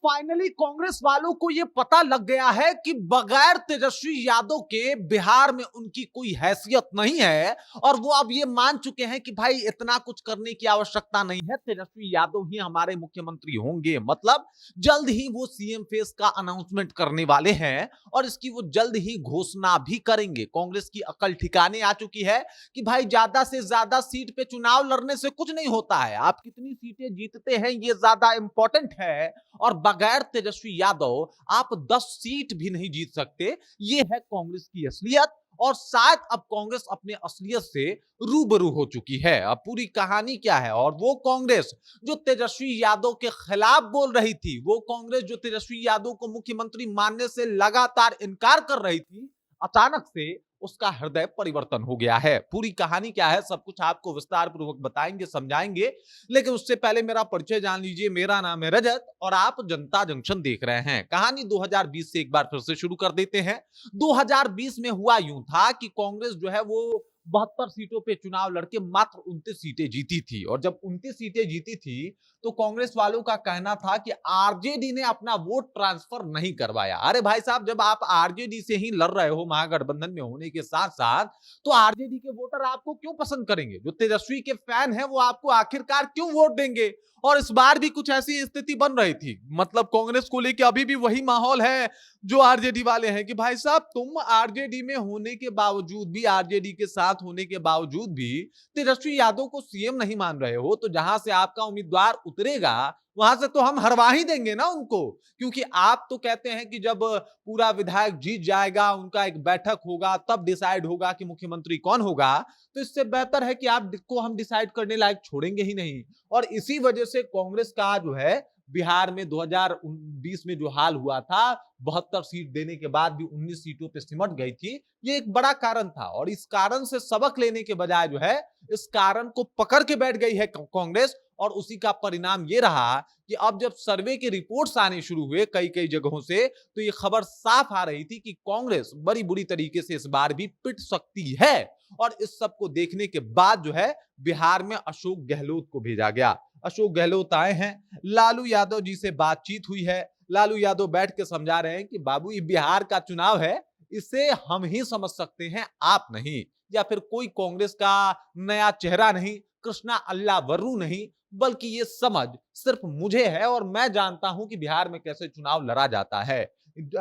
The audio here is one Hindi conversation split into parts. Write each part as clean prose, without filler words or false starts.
फाइनली कांग्रेस वालों को यह पता लग गया है कि बगैर तेजस्वी यादव के बिहार में उनकी कोई हैसियत नहीं है और वो अब ये मान चुके हैं कि भाई इतना कुछ करने की आवश्यकता नहीं है, तेजस्वी यादव ही हमारे मुख्यमंत्री होंगे। मतलब जल्द ही वो सीएम फेस का अनाउंसमेंट करने वाले हैं और इसकी वो जल्द ही घोषणा भी करेंगे। कांग्रेस की अकल ठिकाने आ चुकी है कि भाई ज्यादा से ज्यादा सीट पे चुनाव लड़ने से कुछ नहीं होता है, आप कितनी सीटें जीतते हैं ये ज्यादा इंपॉर्टेंट है। और बगैर तेजस्वी यादव आप 10 सीट भी नहीं जीत सकते। ये है कांग्रेस की असलियत और शायद अब कांग्रेस अपने असलियत से रूबरू हो चुकी है। अब पूरी कहानी क्या है, और वो कांग्रेस जो तेजस्वी यादव के खिलाफ बोल रही थी, वो कांग्रेस जो तेजस्वी यादव को मुख्यमंत्री मानने से लगातार इनकार कर रही थी, अचानक से उसका हृदय परिवर्तन हो गया है। पूरी कहानी क्या है सब कुछ आपको विस्तार पूर्वक बताएंगे, समझाएंगे, लेकिन उससे पहले मेरा परिचय जान लीजिए। मेरा नाम है रजत और आप जनता जंक्शन देख रहे हैं। कहानी 2020 से एक बार फिर से शुरू कर देते हैं। 2020 में हुआ यूं था कि कांग्रेस जो है वो 72 सीटों पे चुनाव लड़के मात्र 29 सीटें जीती थी और जब 29 सीटें जीती थी तो कांग्रेस वालों का कहना था कि आरजेडी ने अपना वोट ट्रांसफर नहीं करवाया। अरे भाई साहब, जब आप आरजेडी से ही लड़ रहे हो महागठबंधन में होने के साथ साथ, तो आरजेडी के वोटर आपको क्यों पसंद करेंगे? जो तेजस्वी के फैन है वो आपको आखिरकार क्यों वोट देंगे? और इस बार भी कुछ ऐसी स्थिति बन रही थी। मतलब कांग्रेस को लेकर अभी भी वही माहौल है जो आरजेडी वाले हैं कि भाई साहब, तुम आरजेडी में होने के बावजूद भी, आरजेडी के साथ होने के बावजूद भी तेजस्वी यादव को सीएम नहीं मान रहे हो, तो जहां से आपका उम्मीदवार उतरेगा वहां से तो हम हरवा ही देंगे ना उनको। क्योंकि आप तो कहते हैं कि जब पूरा विधायक जीत जाएगा, उनका एक बैठक होगा, तब डिसाइड होगा कि मुख्यमंत्री कौन होगा। तो इससे बेहतर है कि आपको हम डिसाइड करने लायक छोड़ेंगे ही नहीं। और इसी वजह से कांग्रेस का जो है बिहार में 2020 में जो हाल हुआ था, 72 सीट देने के बाद भी 19 सीटों पे सिमट गई थी, ये एक बड़ा कारण था। और इस कारण से सबक लेने के बजाय जो है इस कारण को पकड़ के बैठ गई है कांग्रेस। और उसी का परिणाम ये रहा कि अब जब सर्वे के रिपोर्ट्स आने शुरू हुए कई कई जगहों से, तो ये खबर साफ आ रही थी कि कांग्रेस बड़ी बुरी तरीके से इस बार भी पिट सकती है। और इस सब को देखने के बाद जो है बिहार में अशोक गहलोत को भेजा गया। अशोक गहलोत आए हैं, लालू यादव जी से बातचीत हुई है। लालू यादव बैठ के समझा रहे हैं कि बाबू ये बिहार का चुनाव है, इसे हम ही समझ सकते हैं, आप नहीं, या फिर कोई कांग्रेस का नया चेहरा नहीं, कृष्णा अल्लावरू नहीं, बल्कि ये समझ सिर्फ मुझे है और मैं जानता हूं कि बिहार में कैसे चुनाव लड़ा जाता है।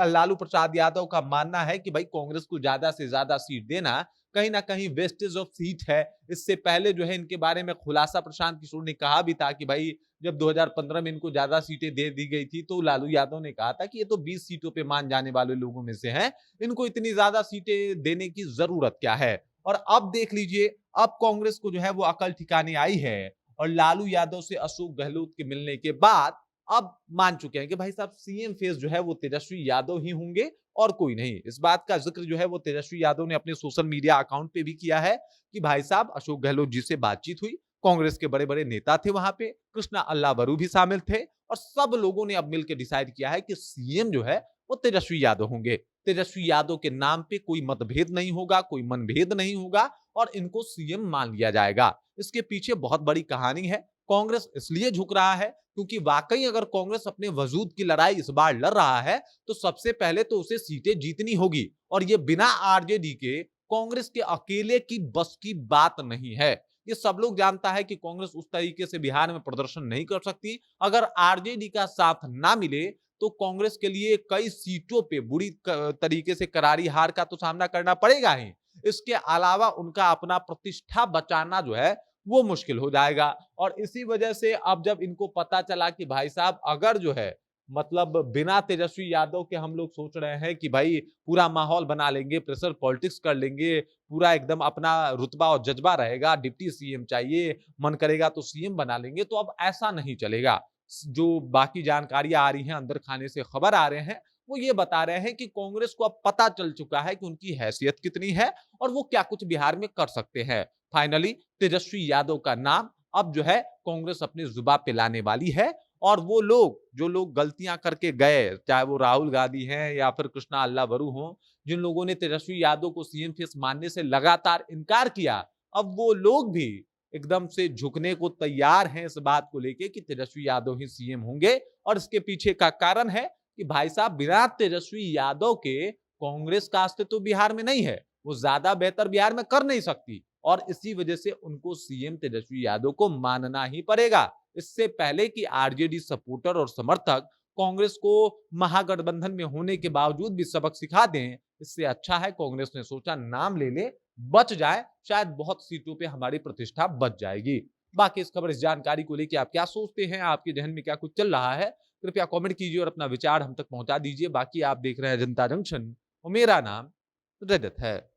लालू प्रसाद यादव का मानना है कि भाई कांग्रेस को ज्यादा से ज्यादा सीट देना कहीं ना कहीं वेस्टेज ऑफ सीट है। इससे पहले जो है इनके बारे में खुलासा प्रशांत किशोर ने कहा भी था कि भाई जब 2015 में इनको ज्यादा सीटें दे दी गई थी तो लालू यादव ने कहा था कि ये तो 20 सीटों पे मान जाने वाले लोगों में से हैं, इनको इतनी ज्यादा सीटें देने की जरूरत क्या है। और अब देख लीजिए, अब कांग्रेस को जो है वो अकल ठिकाने आई है और लालू यादव से अशोक गहलोत के मिलने के बाद अब मान चुके हैं कि भाई साहब सीएम फेस जो है वो तेजस्वी यादव ही होंगे और कोई नहीं। इस बात का जिक्र जो है वो तेजस्वी यादव ने अपने सोशल मीडिया अकाउंट पे भी किया है कि भाई साहब अशोक गहलोत जी से बातचीत हुई, कांग्रेस के बड़े बड़े नेता थे वहां पे, कृष्णा अल्लावरू भी शामिल थे और सब लोगों ने अब मिलकर डिसाइड किया है कि सीएम जो है वो तेजस्वी यादव होंगे। तेजस्वी यादव के नाम पे कोई मतभेद नहीं होगा, कोई मनभेद नहीं होगा और इनको सीएम मान लिया जाएगा। इसके पीछे बहुत बड़ी कहानी है। कांग्रेस इसलिए झुक रहा है क्योंकि वाकई अगर कांग्रेस अपने वजूद की लड़ाई इस बार लड़ रहा है तो सबसे पहले तो उसे सीटें जीतनी होगी और ये बिना आरजेडी के कांग्रेस के अकेले की बस की बात नहीं है। ये सब लोग जानता है कि कांग्रेस उस तरीके से बिहार में प्रदर्शन नहीं कर सकती। अगर आरजेडी का साथ ना मिले तो कांग्रेस के लिए कई सीटों पे बुरी तरीके से करारी हार का तो सामना करना पड़ेगा ही। इसके अलावा उनका अपना प्रतिष्ठा बचाना जो है वो मुश्किल हो जाएगा। और इसी वजह से अब जब इनको पता चला कि भाई साहब अगर जो है मतलब बिना तेजस्वी यादव के हम लोग सोच रहे हैं कि भाई पूरा माहौल बना लेंगे, प्रेशर पॉलिटिक्स कर लेंगे, पूरा एकदम अपना रुतबा और जज्बा रहेगा, डिप्टी सीएम चाहिए, मन करेगा तो सीएम बना लेंगे, तो अब ऐसा नहीं चलेगा। जो बाकी जानकारियां आ रही हैं, अंदर खाने से खबर आ रहे हैं, वो ये बता रहे हैं कि कांग्रेस को अब पता चल चुका है कि उनकी हैसियत कितनी है और वो क्या कुछ बिहार में कर सकते हैं। फाइनली तेजस्वी यादव का नाम अब जो है कांग्रेस अपनी जुबान पे लाने वाली है और वो लोग जो लोग गलतियां करके गए, चाहे वो राहुल गांधी हैं या फिर कृष्णा अल्लावरू हों, जिन लोगों ने तेजस्वी यादव को सीएम फेस मानने से लगातार इनकार किया, अब वो लोग भी एकदम से झुकने को तैयार हैं इस बात को लेके कि तेजस्वी यादव ही सीएम होंगे। और इसके पीछे का कारण है कि भाई साहब, बिना तेजस्वी यादव के कांग्रेस का अस्तित्व बिहार में नहीं है। वो ज्यादा बेहतर बिहार में कर नहीं सकती और इसी वजह से उनको सीएम तेजस्वी यादव को मानना ही पड़ेगा। इससे पहले कि आरजेडी सपोर्टर और समर्थक कांग्रेस को महागठबंधन में होने के बावजूद भी सबक सिखा दें, इससे अच्छा है कांग्रेस ने सोचा नाम ले ले, बच जाए, शायद बहुत सीटों पे हमारी प्रतिष्ठा बच जाएगी। बाकी इस खबर, इस जानकारी को लेकर आप क्या सोचते हैं, आपके जहन में क्या कुछ चल रहा है, कृपया कमेंट कीजिए और अपना विचार हम तक पहुंचा दीजिए। बाकी आप देख रहे हैं जनता जंक्शन और मेरा नाम रजत है।